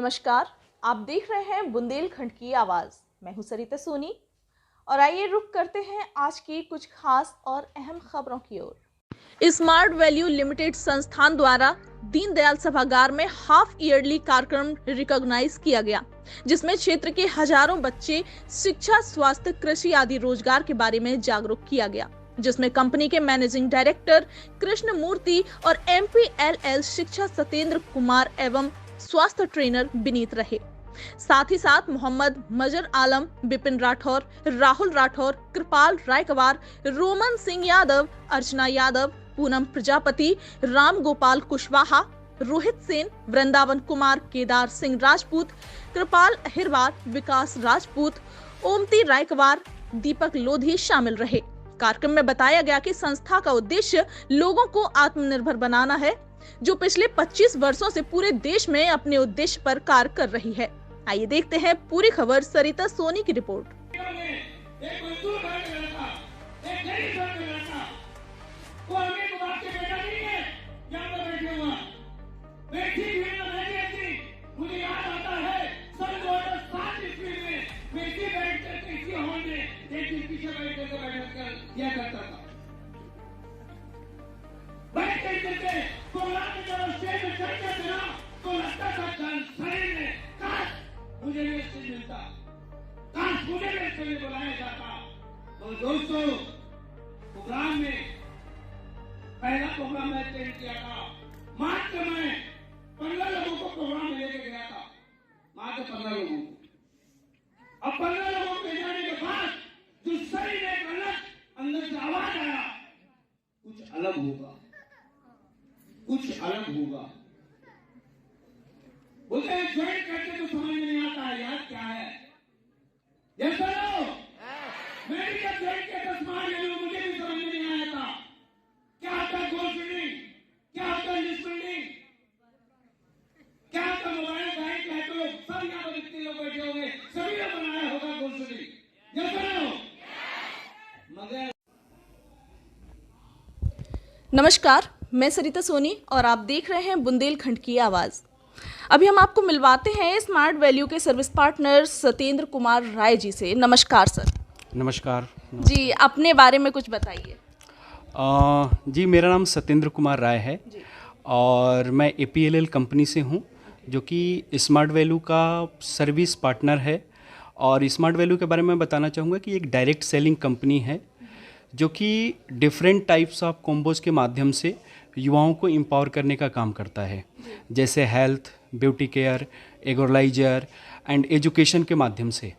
नमस्कार, आप देख रहे हैं बुंदेलखंड की आवाज़। मैं हूं सरिता सोनी और आइए रुक करते हैं आज की कुछ खास और अहम खबरों की ओर। स्मार्ट वैल्यू लिमिटेड संस्थान द्वारा दीनदयाल सभागार में हाफ ईयरली कार्यक्रम रिकॉग्नाइज किया गया, जिसमें क्षेत्र के हजारों बच्चे शिक्षा, स्वास्थ्य, कृषि आदि रोजगार के बारे में जागरूक किया गया, जिसमें कंपनी के मैनेजिंग डायरेक्टर कृष्ण मूर्ति और MPLL शिक्षा सत्येंद्र कुमार एवं स्वास्थ्य ट्रेनर विनीत रहे। साथ ही साथ मोहम्मद मजर आलम, बिपिन राठौर, राहुल राठौर, कृपाल रायकवार, रोमन सिंह यादव, अर्चना यादव, पूनम प्रजापति, राम गोपाल कुशवाहा, रोहित सेन, वृंदावन कुमार, केदार सिंह राजपूत, कृपाल अहिरवार, विकास राजपूत, ओमती रायकवार, दीपक लोधी शामिल रहे। कार्यक्रम में बताया गया कि संस्था का उद्देश्य लोगों को आत्मनिर्भर बनाना है, जो पिछले 25 वर्षों से पूरे देश में अपने उद्देश्य पर कार्य कर रही है। आइए देखते हैं पूरी खबर सरिता सोनी की रिपोर्ट। मुझे भी इससे मिलता, काश मुझे भी इसके लिए बुलाया जाता। तो दोस्तों, प्रोग्राम में पहला प्रोग्राम मैं अटेंड किया था। मात्र मैं 15 लोगों को प्रोग्राम में लेके गया था, मात्र 15 लोगों को। अब 15 लोगों के जाने के बाद जो सही में एक अलग अंदर से आवाज आया, कुछ अलग होगा, कुछ अलग होगा। बोलते हैं ज्वाइन करके तो समझ में नहीं आता है यार क्या है। ये सुनो, मैंने जब ज्वाइन किया था स्मार्ट वैल्यू, मुझे भी समझ में नहीं आया था क्या होता है गोल फील्डिंग, क्या होता है लिस्ट फील्डिंग, क्या होता है मोबाइल बैंक है। तो सब यहाँ पर जितने लोग बैठे होंगे सभी ने बनाया होगा गोल फील्डिंग। ये सुनो, मगर नमस्कार, मैं सरिता सोनी और आप देख रहे हैं बुंदेलखंड की आवाज़। अभी हम आपको मिलवाते हैं स्मार्ट वैल्यू के सर्विस पार्टनर सत्येंद्र कुमार राय जी से। नमस्कार सर। नमस्कार जी, अपने बारे में कुछ बताइए। जी, मेरा नाम सत्येंद्र कुमार राय है और मैं APLL कंपनी से हूँ, जो कि स्मार्ट वैल्यू का सर्विस पार्टनर है। और स्मार्ट वैल्यू के बारे में बताना चाहूँगा कि एक डायरेक्ट सेलिंग कंपनी है, जो कि डिफरेंट टाइप्स ऑफ कॉम्बोज के माध्यम से युवाओं को एम्पावर करने का काम करता है, जैसे हेल्थ, ब्यूटी केयर, एगोरलाइजर एंड एजुकेशन के माध्यम से।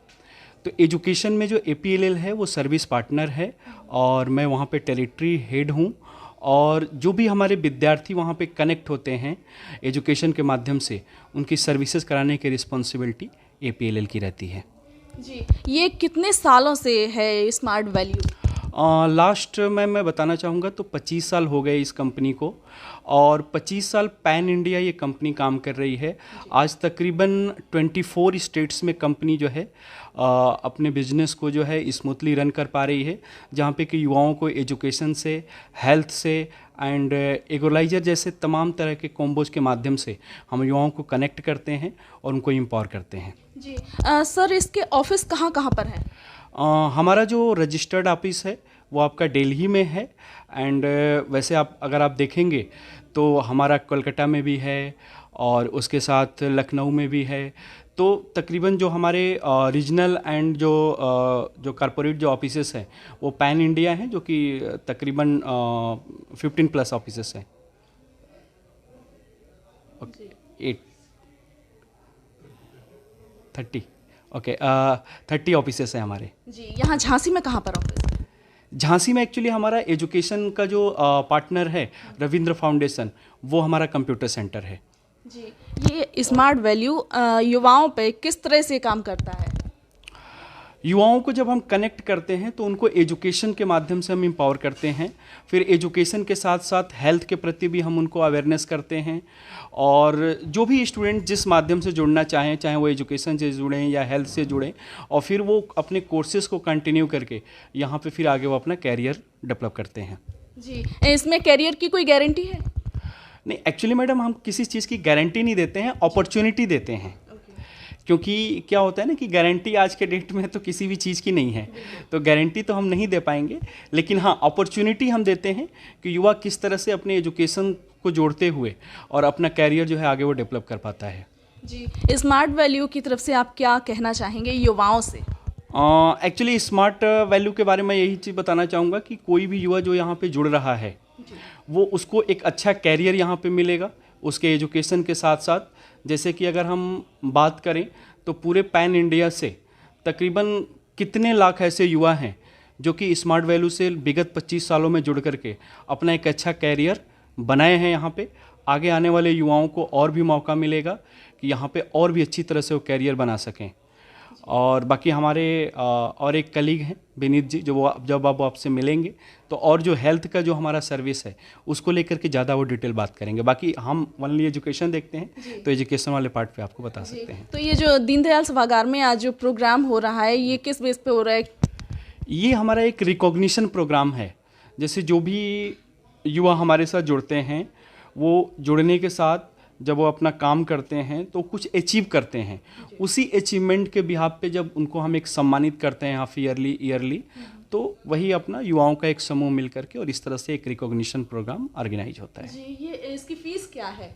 तो एजुकेशन में जो APLL है वो सर्विस पार्टनर है और मैं वहाँ पे टेरिटरी हेड हूँ। और जो भी हमारे विद्यार्थी वहाँ पे कनेक्ट होते हैं एजुकेशन के माध्यम से, उनकी सर्विसेज कराने की रिस्पॉन्सिबिलिटी APLL की रहती है। जी, ये कितने सालों से है स्मार्ट वैल्यू? लास्ट में मैं बताना चाहूँगा तो 25 साल हो गए इस कंपनी को, और 25 साल पैन इंडिया ये कंपनी काम कर रही है। आज तकरीबन 24 स्टेट्स में कंपनी जो है अपने बिजनेस को जो है स्मूथली रन कर पा रही है, जहाँ पे कि युवाओं को एजुकेशन से, हेल्थ से एंड एगोलाइजर जैसे तमाम तरह के कॉम्बोज के माध्यम से हम युवाओं को कनेक्ट करते हैं और उनको एम्पावर करते हैं। जी सर, इसके ऑफिस कहाँ कहाँ पर है? हमारा जो रजिस्टर्ड ऑफिस है वो आपका दिल्ली में है एंड वैसे अगर आप देखेंगे तो हमारा कोलकाता में भी है और उसके साथ लखनऊ में भी है। तो तकरीबन जो हमारे रीजनल एंड जो कॉर्पोरेट जो ऑफिसेस हैं वो पैन इंडिया हैं, जो कि तकरीबन 15+ ऑफिसेस हैं। 30 ऑफिसेस हैं हमारे। जी, यहाँ झांसी में कहाँ पर ऑफिस है? झांसी में एक्चुअली हमारा एजुकेशन का जो पार्टनर है रविंद्र फाउंडेशन, वो हमारा कंप्यूटर सेंटर है। जी, ये स्मार्ट वैल्यू युवाओं पे किस तरह से काम करता है? युवाओं को जब हम कनेक्ट करते हैं तो उनको एजुकेशन के माध्यम से हम एम्पावर करते हैं। फिर एजुकेशन के साथ साथ हेल्थ के प्रति भी हम उनको अवेयरनेस करते हैं। और जो भी स्टूडेंट जिस माध्यम से जुड़ना चाहें, चाहे वो एजुकेशन से जुड़ें या हेल्थ से जुड़ें, और फिर वो अपने कोर्सेज़ को कंटिन्यू करके यहाँ पे फिर आगे वो अपना कैरियर डेवलप करते हैं। जी, इसमें कैरियर की कोई गारंटी है? नहीं, एक्चुअली मैडम हम किसी चीज़ की गारंटी नहीं देते हैं, अपॉर्चुनिटी देते हैं। क्योंकि क्या होता है ना कि गारंटी आज के डेट में तो किसी भी चीज़ की नहीं है, तो गारंटी तो हम नहीं दे पाएंगे, लेकिन हाँ अपॉर्चुनिटी हम देते हैं कि युवा किस तरह से अपने एजुकेशन को जोड़ते हुए और अपना कैरियर जो है आगे वो डेवलप कर पाता है। जी, स्मार्ट वैल्यू की तरफ से आप क्या कहना चाहेंगे युवाओं से? एक्चुअली स्मार्ट वैल्यू के बारे में यही चीज़ बताना चाहूँगा कि कोई भी युवा जो यहाँ पे जुड़ रहा है वो उसको एक अच्छा कैरियर यहाँ पे मिलेगा उसके एजुकेशन के साथ साथ। जैसे कि अगर हम बात करें तो पूरे पैन इंडिया से तकरीबन कितने लाख ऐसे युवा हैं जो कि स्मार्ट वैल्यू से विगत 25 सालों में जुड़ करके अपना एक अच्छा कैरियर बनाए हैं। यहाँ पे आगे आने वाले युवाओं को और भी मौका मिलेगा कि यहाँ पे और भी अच्छी तरह से वो कैरियर बना सकें। और बाकी हमारे और एक कलीग हैं विनीत जी, जब आप आपसे मिलेंगे तो और जो हेल्थ का जो हमारा सर्विस है उसको लेकर के ज़्यादा वो डिटेल बात करेंगे। बाकी हम ओनली एजुकेशन देखते हैं तो एजुकेशन वाले पार्ट पे आपको बता सकते हैं। तो ये जो दीनदयाल सभागार में आज जो प्रोग्राम हो रहा है ये किस बेस पे हो रहा है? ये हमारा एक रिकॉग्निशन प्रोग्राम है। जैसे जो भी युवा हमारे साथ जुड़ते हैं वो जुड़ने के साथ जब वो अपना काम करते हैं तो कुछ अचीव करते हैं, उसी अचीवमेंट के बिहाफ पे जब उनको हम एक सम्मानित करते हैं हाफ ईयरली तो वही अपना युवाओं का एक समूह मिल करके और इस तरह से एक रिकॉग्निशन प्रोग्राम ऑर्गेनाइज होता है। जी, ये इसकी फीस क्या है?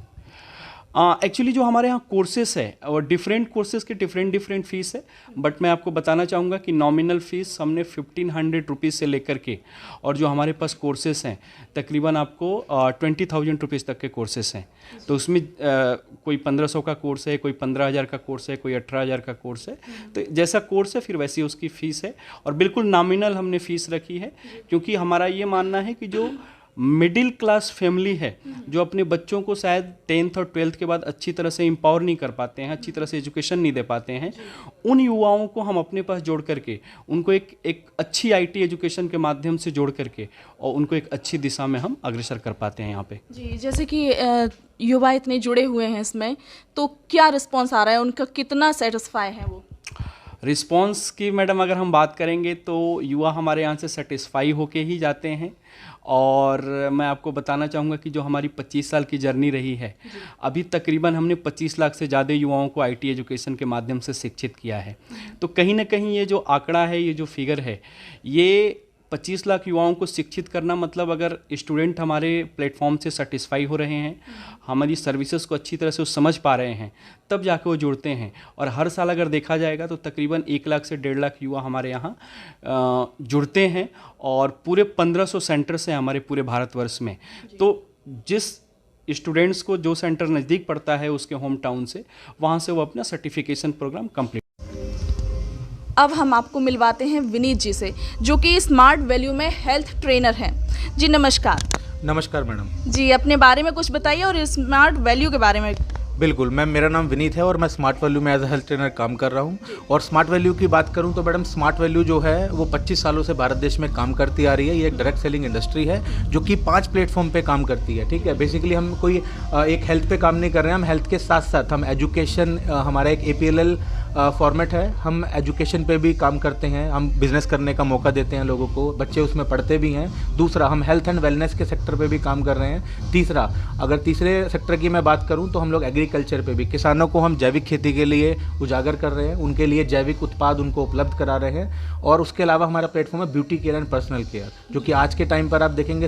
एक्चुअली जो हमारे यहाँ कोर्सेस है और डिफरेंट कोर्सेज के डिफरेंट फीस है, बट मैं आपको बताना चाहूँगा कि नॉमिनल फ़ीस हमने 1500 रुपीज़ से लेकर के और जो हमारे पास कोर्सेस हैं तकरीबन आपको 20,000 रुपीज़ तक के कोर्सेस हैं। तो उसमें कोई 1500 का कोर्स है, कोई 15,000 का कोर्स है, कोई 18,000 का कोर्स है। तो जैसा कोर्स है फिर वैसी उसकी फ़ीस है और बिल्कुल नॉमिनल हमने फ़ीस रखी है, क्योंकि हमारा ये मानना है कि जो मिडिल क्लास फैमिली है जो अपने बच्चों को शायद 10th और 12th के बाद अच्छी तरह से एम्पावर नहीं कर पाते हैं, अच्छी तरह से एजुकेशन नहीं दे पाते हैं, उन युवाओं को हम अपने पास जोड़ करके उनको एक अच्छी IT एजुकेशन के माध्यम से जोड़ करके और उनको एक अच्छी दिशा में हम अग्रसर कर पाते हैं यहाँ पे। जी, जैसे कि युवा इतने जुड़े हुए हैं इसमें, तो क्या रिस्पॉन्स आ रहा है उनका, कितना सेटिस्फाई है वो? रिस्पॉन्स की मैडम अगर हम बात करेंगे तो युवा हमारे यहाँ से सेटिस्फाई होके ही जाते हैं। और मैं आपको बताना चाहूँगा कि जो हमारी 25 साल की जर्नी रही है अभी तकरीबन हमने 25 लाख से ज़्यादा युवाओं को IT एजुकेशन के माध्यम से शिक्षित किया है। तो कहीं ना कहीं ये जो आंकड़ा है, ये जो फिगर है, ये 25 लाख युवाओं को शिक्षित करना मतलब अगर स्टूडेंट हमारे प्लेटफॉर्म से सेटिस्फाई हो रहे हैं, हमारी सर्विसेज को अच्छी तरह से वो समझ पा रहे हैं, तब जाके वो जुड़ते हैं। और हर साल अगर देखा जाएगा तो तकरीबन 1 लाख से 1.5 लाख युवा हमारे यहाँ जुड़ते हैं और पूरे 1500 सेंटर्स हैं हमारे पूरे भारतवर्ष में। तो जिस स्टूडेंट्स को जो सेंटर नज़दीक पड़ता है उसके होम टाउन से, वहाँ से वो अपना सर्टिफिकेशन प्रोग्राम कंप्लीट। अब हम आपको मिलवाते हैं विनीत जी से, जो कि स्मार्ट वैल्यू में हेल्थ ट्रेनर हैं। जी नमस्कार। नमस्कार मैडम जी, अपने बारे में कुछ बताइए और स्मार्ट वैल्यू के बारे में। बिल्कुल मैम, मेरा नाम विनीत है और मैं स्मार्ट वैल्यू में एज अ हेल्थ ट्रेनर काम कर रहा हूँ। और स्मार्ट वैल्यू की बात करूँ तो मैडम स्मार्ट वैल्यू जो है वो 25 सालों से भारत देश में काम करती आ रही है। ये एक डायरेक्ट सेलिंग इंडस्ट्री है जो कि 5 प्लेटफॉर्म पे काम करती है। ठीक है, बेसिकली हम कोई एक हेल्थ पे काम नहीं कर रहे हैं, हम हेल्थ के साथ साथ हम एजुकेशन, हमारा एक APLL फॉर्मेट है, हम एजुकेशन पे भी काम करते हैं, हम बिज़नेस करने का मौका देते हैं लोगों को, बच्चे उसमें पढ़ते भी हैं। दूसरा, हम हेल्थ एंड वेलनेस के सेक्टर पे भी काम कर रहे हैं। तीसरा, अगर तीसरे सेक्टर की मैं बात करूं तो हम लोग एग्रीकल्चर पे भी, किसानों को हम जैविक खेती के लिए उजागर कर रहे हैं, उनके लिए जैविक उत्पाद उनको उपलब्ध करा रहे हैं। और उसके अलावा हमारा प्लेटफॉर्म है beauty care and personal care, जो कि आज के टाइम पर आप देखेंगे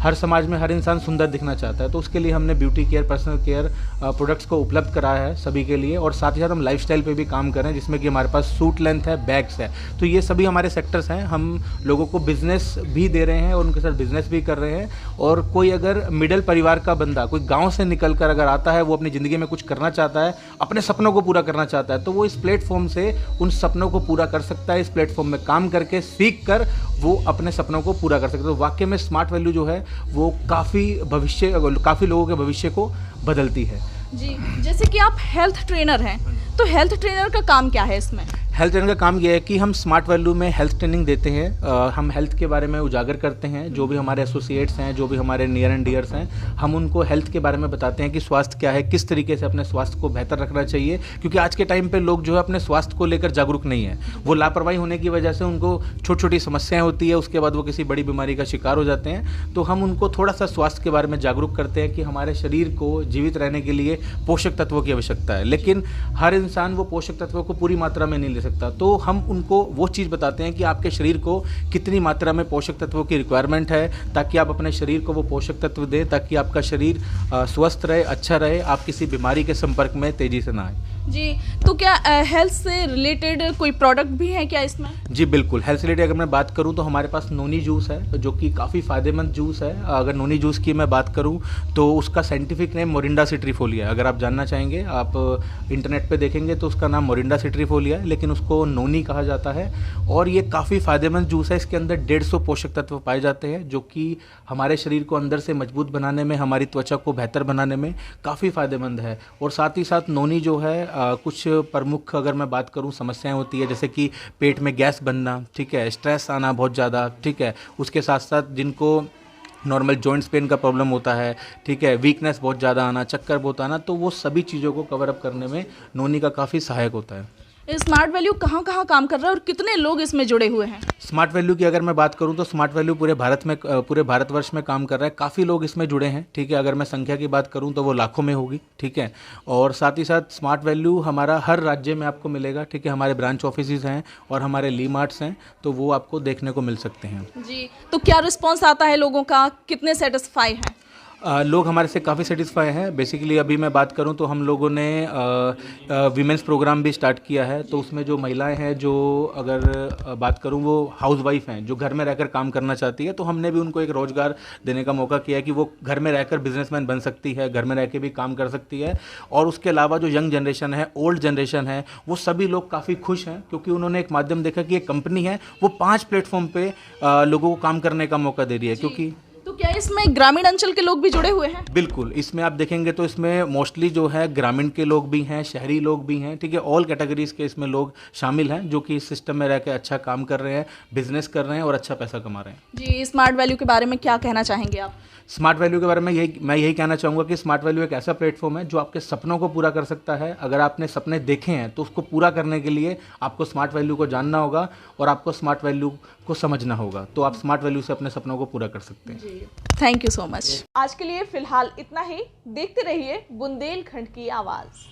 हर समाज में हर इंसान सुंदर दिखना चाहता है, तो उसके लिए हमने beauty care, personal care products को उपलब्ध कराया है सभी के लिए। और साथ ही साथ हम लाइफस्टाइल पे भी काम कर रहे हैं, जिसमें कि हमारे पास सूट लेंथ है, बैग्स है। तो ये सभी हमारे सेक्टर्स हैं। हम लोगों को बिजनेस भी दे रहे हैं और उनके साथ बिजनेस भी कर रहे हैं। और कोई अगर मिडिल परिवार का बंदा कोई गांव से निकल कर अगर आता है, वो अपनी ज़िंदगी में कुछ करना चाहता है, अपने सपनों को पूरा करना चाहता है, तो वो इस प्लेटफॉर्म से उन सपनों को पूरा कर सकता है। इस प्लेटफॉर्म में काम करके सीख कर वो अपने सपनों को पूरा कर सकता है। तो वाकई में स्मार्ट वैल्यू जो है वो काफ़ी लोगों के भविष्य को बदलती है। जी, जैसे कि आप हेल्थ ट्रेनर हैं, तो हेल्थ ट्रेनर का काम क्या है इसमें? हेल्थ ट्रेनर का काम यह है कि हम स्मार्ट वैल्यू में हेल्थ ट्रेनिंग देते हैं। हम हेल्थ के बारे में उजागर करते हैं। जो भी हमारे एसोसिएट्स हैं, जो भी हमारे नियर एंड डियर्स हैं, हम उनको हेल्थ के बारे में बताते हैं कि स्वास्थ्य क्या है, किस तरीके से अपने स्वास्थ्य को बेहतर रखना चाहिए। क्योंकि आज के टाइम पे लोग जो है अपने स्वास्थ्य को लेकर जागरूक नहीं है। वो लापरवाही होने की वजह से उनको छोटी छोटी समस्याएं होती है, उसके बाद वो किसी बड़ी बीमारी का शिकार हो जाते हैं। तो हम उनको थोड़ा सा स्वास्थ्य के बारे में जागरूक करते हैं कि हमारे शरीर को जीवित रहने के लिए पोषक तत्वों की आवश्यकता है, लेकिन हर इंसान वो पोषक तत्वों को पूरी मात्रा में नहीं ले सकता। तो हम उनको वो चीज़ बताते हैं कि आपके शरीर को कितनी मात्रा में पोषक तत्वों की रिक्वायरमेंट है, ताकि आप अपने शरीर को वो पोषक तत्व दें, ताकि आपका शरीर स्वस्थ रहे, अच्छा रहे, आप किसी बीमारी के संपर्क में तेज़ी से ना आए। जी, तो क्या हेल्थ से रिलेटेड कोई प्रोडक्ट भी है क्या इसमें? जी बिल्कुल, हेल्थ से रिलेटेड अगर मैं बात करूं तो हमारे पास नोनी जूस है, जो कि काफ़ी फ़ायदेमंद जूस है। अगर नोनी जूस की मैं बात करूं तो उसका साइंटिफिक नेम मोरिंडा सिट्रीफोलिया है। अगर आप जानना चाहेंगे, आप इंटरनेट पे देखेंगे तो उसका नाम मोरिंडा सिट्रीफोलिया है, लेकिन उसको नोनी कहा जाता है। और ये काफ़ी फ़ायदेमंद जूस है। इसके अंदर 150 पोषक तत्व पाए जाते हैं, जो कि हमारे शरीर को अंदर से मजबूत बनाने में, हमारी त्वचा को बेहतर बनाने में काफ़ी फ़ायदेमंद है। और साथ ही साथ नोनी जो है कुछ प्रमुख अगर मैं बात करूं समस्याएं होती है, जैसे कि पेट में गैस बनना, ठीक है, स्ट्रेस आना बहुत ज़्यादा, ठीक है, उसके साथ साथ जिनको नॉर्मल जॉइंट्स पेन का प्रॉब्लम होता है, ठीक है, वीकनेस बहुत ज़्यादा आना, चक्कर बहुत आना, तो वो सभी चीज़ों को कवर अप करने में नोनी का काफ़ी सहायक होता है। स्मार्ट वैल्यू कहाँ कहाँ काम कर रहा है और कितने लोग इसमें जुड़े हुए हैं? स्मार्ट वैल्यू की अगर मैं बात करूं तो स्मार्ट वैल्यू पूरे भारतवर्ष में काम कर रहा है। काफ़ी लोग इसमें जुड़े हैं, ठीक है। अगर मैं संख्या की बात करूं तो वो लाखों में होगी, ठीक है। और साथ ही साथ स्मार्ट वैल्यू हमारा हर राज्य में आपको मिलेगा, ठीक है। हमारे ब्रांच ऑफिसेज हैं और हमारे ली मार्ट्स हैं, तो वो आपको देखने को मिल सकते हैं। जी, तो क्या रिस्पॉन्स आता है लोगों का, कितने सेटिस्फाई हैं? लोग हमारे से काफ़ी सेटिस्फाई हैं। बेसिकली अभी मैं बात करूं तो हम लोगों ने वीमेंस प्रोग्राम भी स्टार्ट किया है। तो उसमें जो महिलाएं हैं, जो अगर बात करूं वो हाउसवाइफ हैं, जो घर में रहकर काम करना चाहती है, तो हमने भी उनको एक रोज़गार देने का मौका किया है कि वो घर में रहकर बिजनेसमैन बन सकती है, घर में रह के भी काम कर सकती है। और उसके अलावा जो यंग जनरेशन है, ओल्ड जनरेशन है, वो सभी लोग काफ़ी खुश हैं, क्योंकि उन्होंने एक माध्यम देखा कि एक कंपनी है वो 5 प्लेटफॉर्म पे लोगों को काम करने का मौका दे रही है। क्योंकि तो क्या इसमें ग्रामीण अंचल के लोग भी जुड़े हुए हैं? बिल्कुल, इसमें आप देखेंगे तो इसमें मोस्टली जो है ग्रामीण के लोग भी हैं, शहरी लोग भी हैं, ठीक है। ऑल कैटेगरीज के इसमें लोग शामिल हैं, जो कि इस सिस्टम में रह के अच्छा काम कर रहे हैं, बिजनेस कर रहे हैं और अच्छा पैसा कमा रहे हैं। जी, स्मार्ट वैल्यू के बारे में क्या कहना चाहेंगे आप? स्मार्ट वैल्यू के बारे में मैं यही कहना चाहूँगा कि स्मार्ट वैल्यू एक ऐसा प्लेटफॉर्म है जो आपके सपनों को पूरा कर सकता है। अगर आपने सपने देखे हैं तो उसको पूरा करने के लिए आपको स्मार्ट वैल्यू को जानना होगा और आपको स्मार्ट वैल्यू को समझना होगा, तो आप स्मार्ट वैल्यू से अपने सपनों को पूरा कर सकते हैं। जी, थैंक यू सो मच। आज के लिए फिलहाल इतना ही। देखते रहिए बुंदेलखंड की आवाज़।